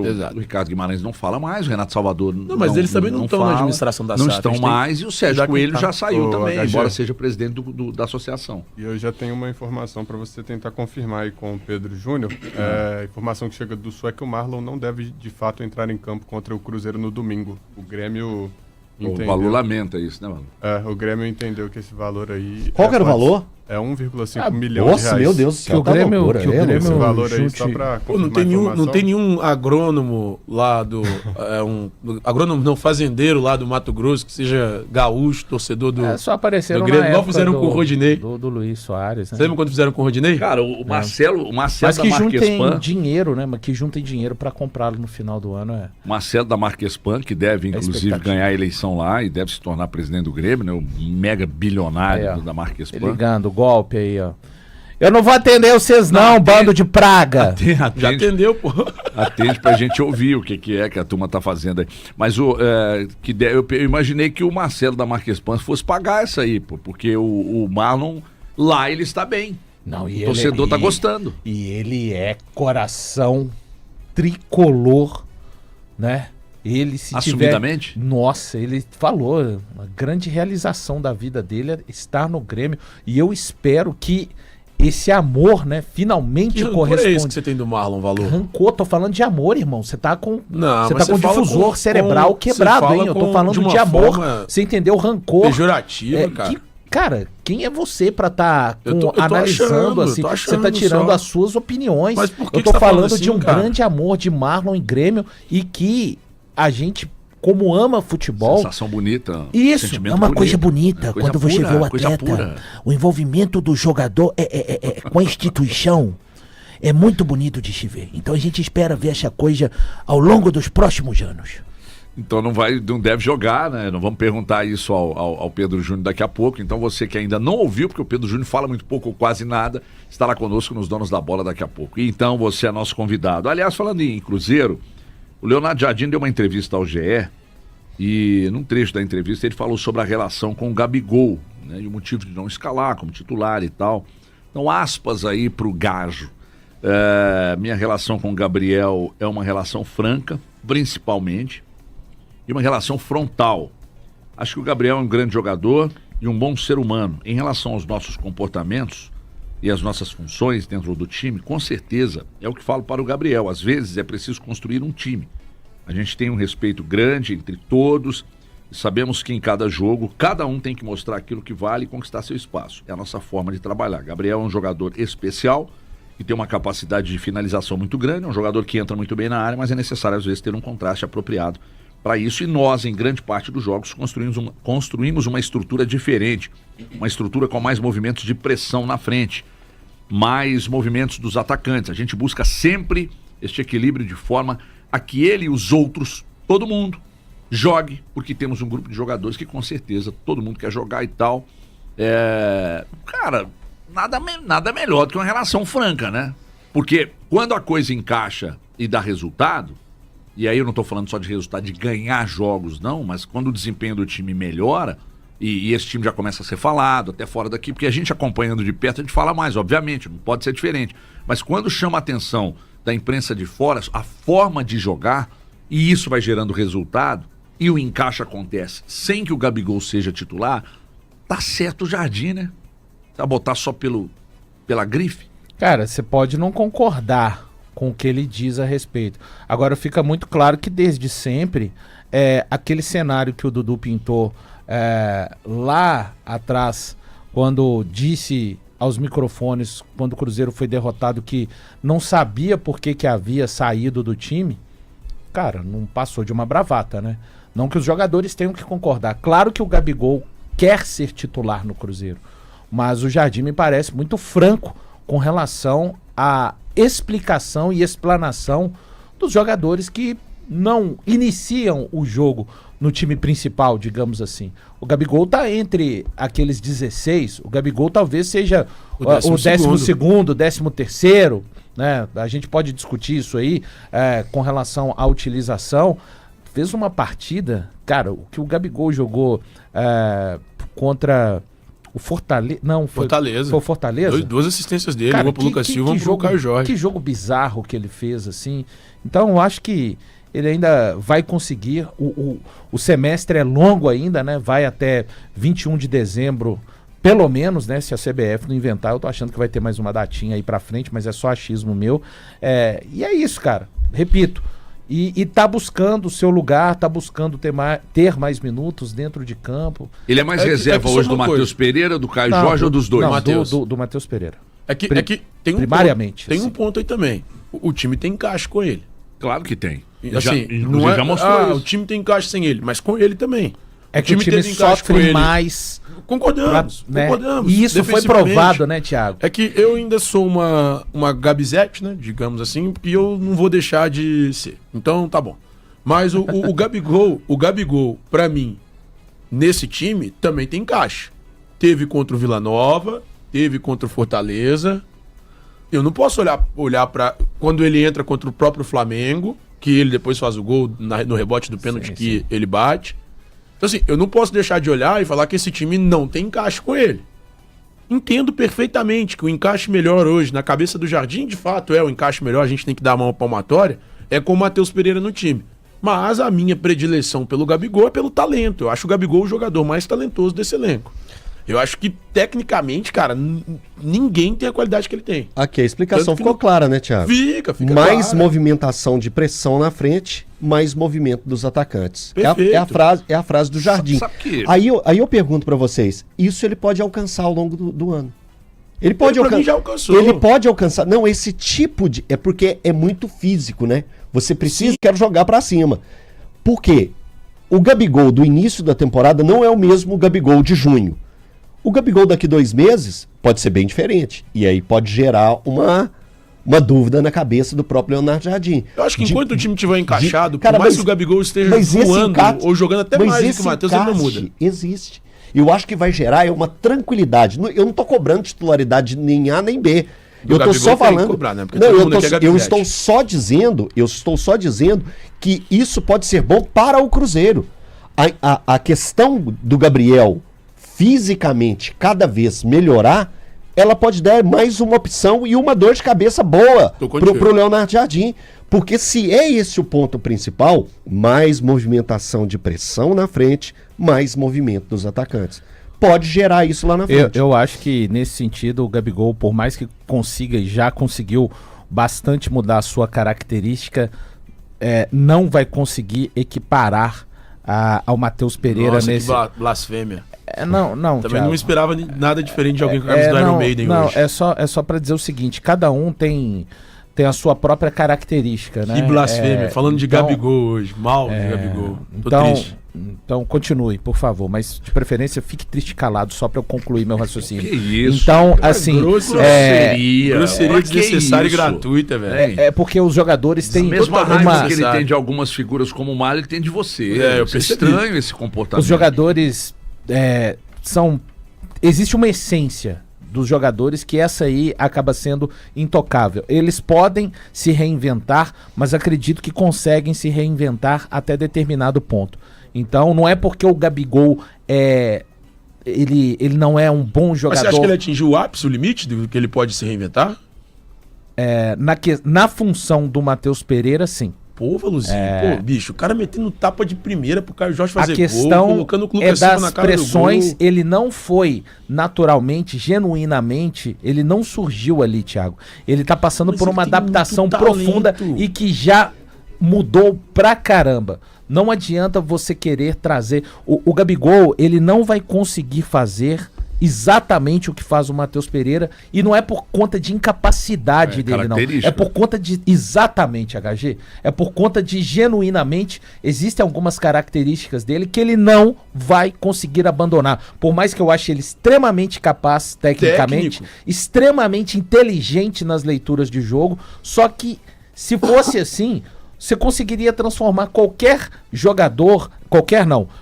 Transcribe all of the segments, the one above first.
Exato. O Ricardo Guimarães não fala mais, o Renato Salvador não, mas eles também não estão na administração da SAF. Não estão mais, e o Sérgio Coelho já saiu também, HG. embora seja presidente da associação. E eu já tenho uma informação para você tentar confirmar aí com o Pedro Júnior. A informação que chega do Sul é que o Marlon não deve, de fato, entrar em campo contra o Cruzeiro no domingo. O Grêmio entendeu... O Balu lamenta isso, né, mano? O Grêmio entendeu que esse valor aí... Qual que era o valor? É 1,5 milhão de Nossa, reais. meu Deus do céu, Que o Grêmio, loucura, que o Grêmio Esse valor aí, junte... só pra Pô, não confirmar tem nenhum agrônomo lá do... agrônomo não, fazendeiro lá do Mato Grosso, que seja gaúcho, torcedor do... Só apareceram do Grêmio, na igual época fizeram com o Rodinei. Do Luiz Soares, né? Você lembra quando fizeram com o Rodinei? Cara, o Marcelo Mas da que juntem Marquespan... dinheiro, né? Mas que juntem dinheiro pra comprá-lo no final do ano, Marcelo da Marquespan, que deve, inclusive, expectativa. ganhar a eleição lá e deve se tornar presidente do Grêmio, né? O mega bilionário Aí, ó. da Marquespan. Ligando, o golpe aí, ó. Eu não vou atender vocês não, bando de praga. Já atendeu, pô. Atende pra gente ouvir o que é que a turma tá fazendo aí. Mas eu imaginei que o Marcelo da Marquespan fosse pagar essa aí, pô, porque o Marlon lá ele está bem. Não, e O torcedor tá gostando. E ele é coração tricolor, né? Ele se Assumidamente? Nossa, ele falou, a grande realização da vida dele é estar no Grêmio. E eu espero que esse amor, né, finalmente corresponda. É isso que você tem do Marlon, Valor. Rancor, tô falando de amor, irmão. Você tá com, Não, você mas tá com você fala difusor com- cerebral com- quebrado, você hein? fala Eu tô com- falando de uma de amor. forma Você entendeu? Rancor. Pejorativa, cara. Cara, quem é você pra tá Eu tô analisando achando, assim? tô Você tá achando tirando só. as suas opiniões. Mas por que eu que tô você tá falando falando assim, de um cara? grande amor de Marlon e Grêmio e que a gente, como ama futebol, Sensação bonita. isso, sentimento é uma coisa bonito. bonita. Coisa Quando você pura, vê o coisa atleta, pura. o envolvimento do jogador com a instituição é muito bonito de se ver. Então a gente espera ver essa coisa ao longo dos próximos anos. Então não deve jogar, né? Não vamos perguntar isso ao Pedro Júnior daqui a pouco. Então você que ainda não ouviu, porque o Pedro Júnior fala muito pouco ou quase nada, estará conosco nos Donos da Bola daqui a pouco. E então você é nosso convidado. Aliás, falando em Cruzeiro, o Leonardo Jardim deu uma entrevista ao GE e num trecho da entrevista ele falou sobre a relação com o Gabigol, né? E o motivo de não escalar como titular e tal. Então aspas aí pro Gajo. Minha relação com o Gabriel é uma relação franca, principalmente, e uma relação frontal. Acho que o Gabriel é um grande jogador e um bom ser humano. Em relação aos nossos comportamentos e às nossas funções dentro do time, com certeza é o que falo para o Gabriel. Às vezes é preciso construir um time. A gente tem um respeito grande entre todos, sabemos que em cada jogo, cada um tem que mostrar aquilo que vale e conquistar seu espaço. É a nossa forma de trabalhar. Gabriel é um jogador especial e tem uma capacidade de finalização muito grande, é um jogador que entra muito bem na área, mas é necessário às vezes ter um contraste apropriado para isso, e nós, em grande parte dos jogos, construímos uma estrutura diferente, uma estrutura com mais movimentos de pressão na frente, mais movimentos dos atacantes. A gente busca sempre este equilíbrio de forma a que ele e os outros, todo mundo, jogue, porque temos um grupo de jogadores que com certeza todo mundo quer jogar e tal. Cara, nada melhor do que uma relação franca, né? Porque quando a coisa encaixa e dá resultado, e aí eu não estou falando só de resultado de ganhar jogos, não, mas quando o desempenho do time melhora, e esse time já começa a ser falado, até fora daqui, porque a gente acompanhando de perto, a gente fala mais, obviamente, não pode ser diferente. Mas quando chama a atenção da imprensa de fora, a forma de jogar, e isso vai gerando resultado, e o encaixe acontece sem que o Gabigol seja titular, tá certo o Jardim, né? Vai botar só pela grife? Cara, você pode não concordar com o que ele diz a respeito. Agora fica muito claro que desde sempre aquele cenário que o Dudu pintou lá atrás, quando disse aos microfones, quando o Cruzeiro foi derrotado, que não sabia por que havia saído do time, cara, não passou de uma bravata, né? Não que os jogadores tenham que concordar. Claro que o Gabigol quer ser titular no Cruzeiro, mas o Jardim me parece muito franco com relação à explicação e explanação dos jogadores que não iniciam o jogo no time principal, digamos assim. O Gabigol tá entre aqueles 16, o Gabigol talvez seja o 12º, 13º, né? A gente pode discutir isso aí com relação à utilização. Fez uma partida, cara, o que o Gabigol jogou contra O Fortaleza. Não, Fortaleza. Foi o Fortaleza? Duas assistências dele, Cara, uma pro Lucas Silva, uma pro Caio Jorge. Que jogo bizarro que ele fez, assim. Então, eu acho que ele ainda vai conseguir. O semestre é longo ainda, né? Vai até 21 de dezembro, pelo menos, né? Se a CBF não inventar, eu tô achando que vai ter mais uma datinha aí pra frente, mas é só achismo meu. E é isso, cara. Repito. E tá buscando o seu lugar, tá buscando ter mais minutos dentro de campo. Ele é mais reserva hoje do Matheus Pereira, do Caio Jorge ou dos dois? Não, do Matheus Pereira. É que tem primariamente. Tem um ponto aí também. O time tem encaixe com ele. Claro que tem. Assim, Inclusive já mostrou isso. O time tem encaixe sem ele, mas com ele também. É que o time sofre mais. Concordamos. E isso foi provado, né, Thiago? É que eu ainda sou uma Gabizete, né, digamos assim, e eu não vou deixar de ser. Então, tá bom. Mas o Gabigol, pra mim, nesse time, também tem encaixe. Teve contra o Vila Nova, teve contra o Fortaleza. Eu não posso olhar para quando ele entra contra o próprio Flamengo, que ele depois faz o gol no rebote do pênalti que ele bate. Então, assim, eu não posso deixar de olhar e falar que esse time não tem encaixe com ele. Entendo perfeitamente que o encaixe melhor hoje, na cabeça do Jardim, de fato, é o encaixe melhor, a gente tem que dar a mão palmatória, é com o Matheus Pereira no time. Mas a minha predileção pelo Gabigol é pelo talento. Eu acho o Gabigol o jogador mais talentoso desse elenco. Eu acho que, tecnicamente, cara, ninguém tem a qualidade que ele tem. Aqui a explicação ficou clara, né, Thiago? Fica mais clara. Movimentação de pressão na frente, mais movimento dos atacantes. Perfeito. É a frase do Jardim. Sabe que... Aí eu pergunto pra vocês, isso ele pode alcançar ao longo do ano? Ele pode Pra mim já alcançou. Ele pode alcançar. Não, esse tipo de... É porque é muito físico, né? Você precisa, quero jogar pra cima. Por quê? O Gabigol do início da temporada não é o mesmo Gabigol de junho. O Gabigol daqui 2 meses pode ser bem diferente. E aí pode gerar uma dúvida na cabeça do próprio Leonardo Jardim. Eu acho que enquanto o time estiver encaixado, cara, por mais que o Gabigol esteja voando ou jogando até mais do que o Matheus, ele não muda. Existe. Eu acho que vai gerar uma tranquilidade. Eu não tô cobrando titularidade nem A nem B. Eu tô só falando. Cobrar, né? Não, eu estou só dizendo que isso pode ser bom para o Cruzeiro. A questão do Gabriel fisicamente cada vez melhorar, ela pode dar mais uma opção e uma dor de cabeça boa pro Leonardo Jardim. Porque se é esse o ponto principal, mais movimentação de pressão na frente, mais movimento dos atacantes. Pode gerar isso lá na frente. Eu acho que nesse sentido o Gabigol, por mais que consiga e já conseguiu bastante mudar a sua característica, não vai conseguir equiparar ao Matheus Pereira. Nossa, nesse... que blasfêmia. Não, Também Thiago, não esperava nada diferente de alguém com a camisa do Iron Maiden hoje. É só pra dizer o seguinte, cada um tem a sua própria característica, né? Que blasfêmia, falando de Gabigol hoje, mal de Gabigol. Tô triste. Então continue, por favor, mas de preferência fique triste e calado só pra eu concluir meu raciocínio. Que isso? Então, assim, grosseria desnecessária e gratuita, velho. É porque os jogadores têm mesma raiva que ele tem de algumas figuras como o Mário, ele tem de você. Eu percebi. Estranho esse comportamento. Os jogadores existe uma essência dos jogadores que essa aí acaba sendo intocável. Eles podem se reinventar, mas acredito que conseguem se reinventar até determinado ponto. Então não é porque o Gabigol ele não é um bom jogador. Mas você acha que ele atingiu o ápice, o limite do que ele pode se reinventar? Na função do Matheus Pereira, sim. Pô, Valuzinho, bicho, o cara metendo tapa de primeira pro Caio Jorge fazer gol, colocando o Lucas Silva na cara pressões, do gol. Ele não foi naturalmente, genuinamente, ele não surgiu ali, Thiago. Ele tá passando por uma adaptação profunda e que já mudou pra caramba. Não adianta você querer trazer... O Gabigol, ele não vai conseguir fazer exatamente o que faz o Matheus Pereira, e não é por conta de incapacidade dele, não. É por conta de... Exatamente, HG. É por conta de, genuinamente, existem algumas características dele que ele não vai conseguir abandonar. Por mais que eu ache ele extremamente capaz, tecnicamente, extremamente inteligente nas leituras de jogo, só que, se fosse assim... Você conseguiria transformar qualquer jogador,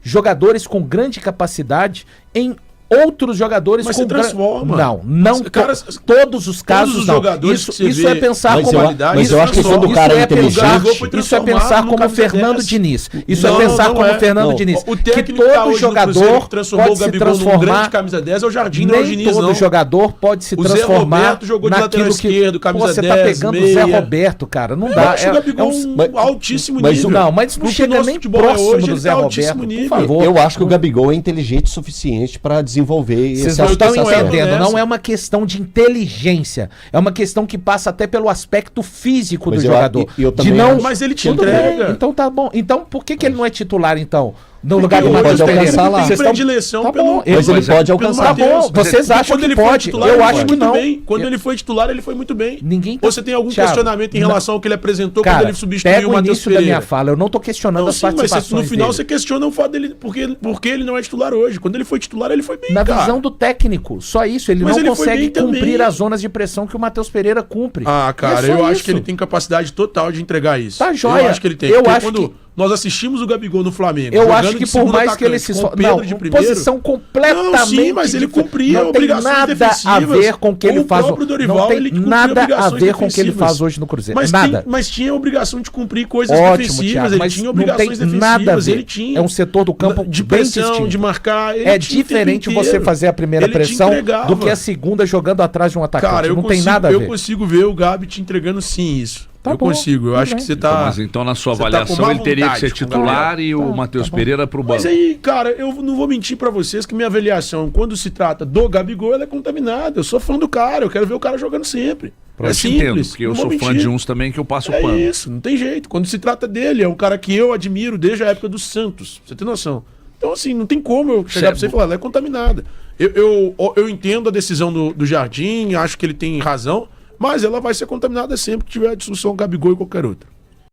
jogadores com grande capacidade em outros jogadores Mas se transforma. Não, Cara, todos os casos os não. jogadores Isso, que você isso vê é pensar Mas como mas eu acho que quando o isso cara é é pensar, inteligente... isso é pensar como Fernando Diniz. Isso é pensar como Fernando Não, Diniz. o Que técnico que tá todo hoje no Cruzeiro, jogador que transformou pode o se Gabigol num transformar. grande camisa 10 é o Jardim, não é o Nem Diniz, todo não. jogador pode se O Zé transformar Roberto jogou de lateral naquilo que esquerdo, camisa você 10, tá pegando o meia. Zé Roberto, cara. Não Eu dá. acho o Gabigol um altíssimo mas nível. Não, mas não Pro que chega o nosso nem futebol próximo hoje, do ele Zé tá Roberto, altíssimo por nível. favor. Eu acho que o Gabigol é inteligente o suficiente para desenvolver Vocês esse não estão aspecto entendendo, nessa. não é uma questão de inteligência, é uma questão que passa até pelo aspecto físico Mas do eu- jogador. eu de também não, acho- Mas ele te Tudo entrega. bem, então tá bom. Então por que ele não é titular então? No lugar do ele Matheus pode Pereira? alcançar lá. Tem Vocês tão- predileção Tá pelo... bom, Mas ele pode pelo alcançar. Tá Matheus. bom, vocês acham Quando que ele foi pode, titular, eu ele acho foi que muito não. bem. Quando ele foi titular, ele foi muito bem. Ninguém tá- Você tem algum Thiago, questionamento em relação ao que ele apresentou Cara, quando ele substituiu pega o o Matheus início da Pereira? minha fala, eu não tô questionando Não, as sim, mas participações no final dele. você questiona o fato dele, porque ele não é titular hoje. Quando ele foi titular, ele foi bem, Na cara. visão do técnico, só isso. Ele Mas não ele foi consegue bem também. cumprir as zonas de pressão que o Matheus Pereira cumpre. Ah, cara, É só eu acho isso. que ele tem capacidade total de entregar isso. Tá joia. Eu acho que ele tem. Eu Porque acho quando que- nós assistimos o Gabigol no Flamengo, Eu jogando acho de que por segundo mais que ele atacante, se com esforce. Pedro Não, de primeiro, posição completamente. Não, sim, mas ele cumpria não tem obrigações nada defensivas. a ver com o que ele O faz. próprio Dorival, Não tem ele cumpria nada a obrigações ver com o que ele defensivas. faz hoje no Cruzeiro. Mas, Nada. mas tinha a obrigação de cumprir coisas Ótimo, defensivas, Thiago, ele mas tinha não tem obrigações defensivas, nada a ver. ele tinha. É um setor do campo de bem pressão, distinto. de marcar. Ele É tinha o tempo diferente você inteiro. fazer a primeira Ele te pressão entregava. do que a segunda jogando atrás de um atacante. Cara, não tem nada a eu ver. consigo ver o Gabi te entregando sim isso. Tá eu bom, consigo. Eu tudo acho bem. que você Então, tá. mas então, na sua você tá com avaliação, má ele teria que ser vontade com o titular e o Matheus Pereira pro banco. Mas aí, cara, eu não vou mentir pra vocês que minha avaliação, quando se trata do Gabigol, ela é contaminada. Eu sou fã do cara, eu quero ver o cara jogando sempre. Eu É te entendo, simples. porque eu não sou vou fã mentir. de uns também que eu passo o É pano. isso, não tem jeito. Quando se trata dele, é um cara que eu admiro desde a época do Santos. Você tem noção? Então, assim, não tem como eu chegar pra você e falar, ela é contaminada. Eu entendo a decisão do Jardim, acho que ele tem razão, mas ela vai ser contaminada sempre que tiver a discussão Gabigol e qualquer outra.